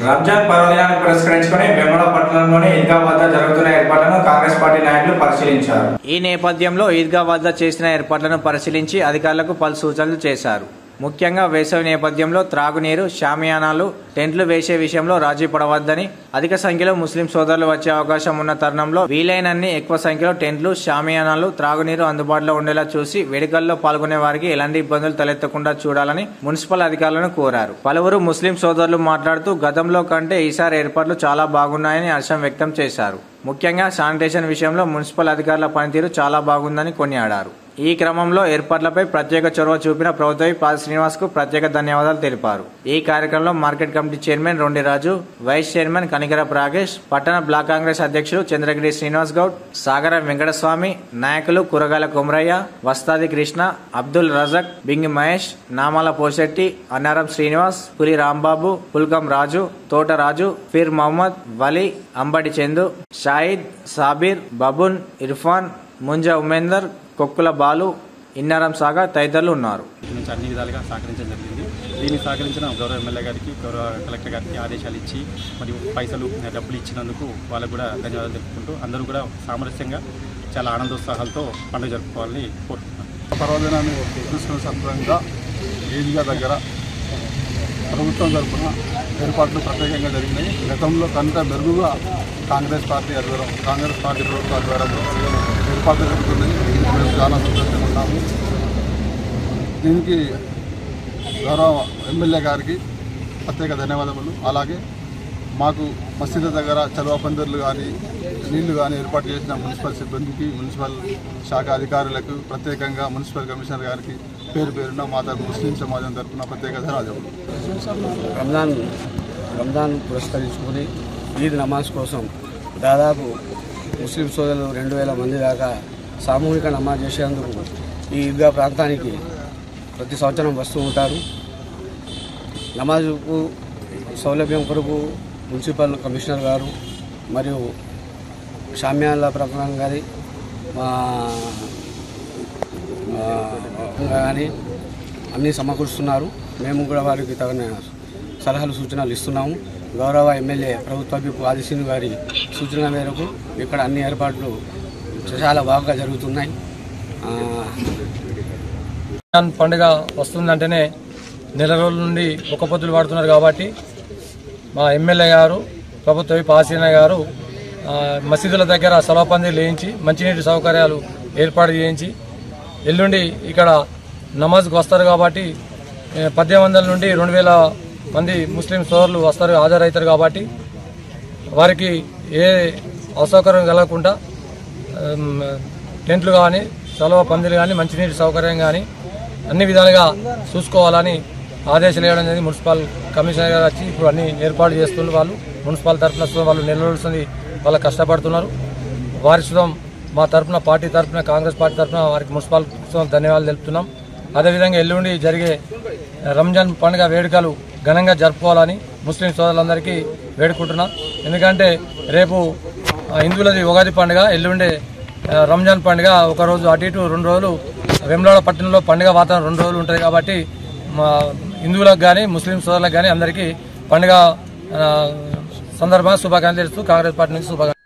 రంజాన్ పర్వదినాన్ని పురస్కరించుకుని వేముల పట్టణంలోని ఈద్గా వద్ద జరుగుతున్న ఏర్పాట్లను కాంగ్రెస్ పార్టీ నాయకులు పరిశీలించారు. ఈ నేపథ్యంలో ఈద్గా వద్ద చేసిన ఏర్పాట్లను పరిశీలించి అధికారులకు పలు సూచనలు చేశారు. ముఖ్యంగా వేసవి నేపథ్యంలో త్రాగునీరు, షామియానాలు, టెంట్లు వేసే విషయంలో రాజీ పడవద్దని, అధిక సంఖ్యలో ముస్లిం సోదరులు వచ్చే అవకాశం ఉన్న తరుణంలో వీలైనన్ని ఎక్కువ సంఖ్యలో టెంట్లు, షామియానాలు, త్రాగునీరు అందుబాటులో ఉండేలా చూసి వేడుకల్లో పాల్గొనే వారికి ఎలాంటి ఇబ్బందులు తలెత్తకుండా చూడాలని మున్సిపల్ అధికారులను కోరారు. పలువురు ముస్లిం సోదరులు మాట్లాడుతూ గతంలో కంటే ఈసారి ఏర్పాట్లు చాలా బాగున్నాయని హర్షం వ్యక్తం చేశారు. ముఖ్యంగా శానిటేషన్ విషయంలో మున్సిపల్ అధికారుల పనితీరు చాలా బాగుందని కొనియాడారు. ఈ క్రమంలో ఏర్పాట్లపై ప్రత్యేక చొరవ చూపిన ప్రభుత్వ పాల్ శ్రీనివాస్ కు ప్రత్యేక ధన్యవాదాలు తెలిపారు. ఈ కార్యక్రమంలో market committee chairman Rondiraju, vice chairman Kanikarapu Ragesh, పట్టణ బ్లాక్ కాంగ్రెస్ అధ్యక్షులు చంద్రగిరి శ్రీనివాస్ గౌడ్, సాగర వెంకటస్వామి, నాయకులు కూరగాయల కొమరయ్య, వస్తాది కృష్ణ, అబ్దుల్ రజక్, బింగి మహేష్, నామాల పోశెట్టి, అన్నారం శ్రీనివాస్, పులి రాంబాబు, పుల్కం రాజు, తోట రాజు, ఫీర్ మహమ్మద్, వలి, అంబటి చందు, షాహిద్, సాబీర్, బబున్, ఇర్ఫాన్, ముంజా ఉమేందర్, కొక్కుల బాలు, ఇన్నారం సాగర్ తదితరులు ఉన్నారు. అన్ని విధాలుగా సహకరించడం జరిగింది. దీన్ని సహకరించిన గౌరవ ఎమ్మెల్యే గారికి, గౌరవ కలెక్టర్ గారికి ఆదేశాలు ఇచ్చి మరియు పైసలు డబ్బులు ఇచ్చినందుకు వాళ్ళకు కూడా ధన్యవాదాలు తెలుపుకుంటూ అందరూ కూడా సామరస్యంగా చాలా ఆనందోత్సాహాలతో పండుగ జరుపుకోవాలని కోరుకుంటున్నాను. పర్వదినాన్ని చూసుకున్న సందర్భంగా ఈద్గా దగ్గర ప్రభుత్వం తరఫున ఏర్పాట్లు ప్రత్యేకంగా జరిగినాయి. గతంలో కంటే మెరుగుగా కాంగ్రెస్ పార్టీ ప్రభుత్వ ఆధ్వర్యంలో ఏర్పాట్లు జరుగుతున్నాయి. మేము చాలా సంతోషంగా ఉన్నాము. దీనికి గౌరవ ఎమ్మెల్యే గారికి ప్రత్యేక ధన్యవాదములు. అలాగే మాకు మసీదు దగ్గర చలువ పందిర్లు కానీ నీళ్లు కానీ ఏర్పాటు చేసిన మున్సిపల్ సిబ్బందికి, మున్సిపల్ శాఖ అధికారులకు, ప్రత్యేకంగా మున్సిపల్ కమిషనర్ గారికి పేరు పేరున మా తరఫు ముస్లిం సమాజం తరఫున ప్రత్యేక ధన్యవాదాలు. రంజాన్ పురస్కరించుకొని ఈద్ నమాజ్ కోసం దాదాపు ముస్లిం సోదరులు 2000 మంది దాకా సామూహిక నమాజ్ చేసేందుకు ఈ ఈద్గా ప్రాంతానికి ప్రతి సంవత్సరం వస్తూ ఉంటారు. నమాజుకు సౌలభ్యం కొరకు మున్సిపల్ కమిషనర్ గారు మరియు షామ్యాన్ల ప్రకటన గారి కానీ అన్నీ సమకూరుస్తున్నారు. మేము కూడా వారికి తగిన సలహాలు, సూచనలు ఇస్తున్నాము. గౌరవ ఎమ్మెల్యే ప్రభుత్వ ఆదిశీను గారి సూచనల మేరకు ఇక్కడ అన్ని ఏర్పాట్లు చాలా బాగా జరుగుతున్నాయి. పండుగ వస్తుందంటేనే నెల రోజుల నుండి ఒక్క పొద్దులు పడుతున్నారు కాబట్టి మా ఎమ్మెల్యే గారు, ప్రభుత్వ ఆదిశీను గారు మసీదుల దగ్గర సలపందిలు వేయించి మంచినీటి సౌకర్యాలు ఏర్పాటు చేయించి ఎల్లుండి ఇక్కడ నమాజ్కి వస్తారు కాబట్టి 1800 నుండి 2000 మంది ముస్లిం సోదరులు వస్తారు, హాజరవుతారు కాబట్టి వారికి ఏ అసౌకర్యం కలగకుండా టెంట్లు కానీ, చలవ పందిలు కానీ, మంచినీటి సౌకర్యం కానీ అన్ని విధాలుగా చూసుకోవాలని ఆదేశాలు ఇవ్వడం జరిగింది. మున్సిపల్ కమిషనర్ గారు వచ్చి ఇప్పుడు అన్ని ఏర్పాటు చేస్తున్నారు. వాళ్ళు మున్సిపల్ తరఫున వాళ్ళు నెలకొల్సింది వాళ్ళు కష్టపడుతున్నారు. వారి సుతం మా తరఫున, పార్టీ తరఫున, కాంగ్రెస్ పార్టీ తరఫున వారికి మున్సిపల్ ధన్యవాదాలు తెలుపుతున్నాం. అదేవిధంగా ఎల్లుండి జరిగే రంజాన్ పండుగ వేడుకలు ఘనంగా జరుపుకోవాలని ముస్లిం సోదరులందరికీ వేడుకుంటున్నాం. ఎందుకంటే రేపు హిందువులది ఉగాది పండుగ, ఎల్లుండే రంజాన్ పండుగ. ఒకరోజు అటు ఇటు 2 రోజులు వేములవాడ పట్టణంలో పండుగ వాతావరణం 2 రోజులు ఉంటుంది కాబట్టి మా హిందువులకు కానీ, ముస్లిం సోదరులకు కానీ అందరికీ పండుగ సందర్భంగా శుభాకాంక్షలు తెలుస్తూ కాంగ్రెస్ పార్టీ నుంచి శుభాకాంక్షలు.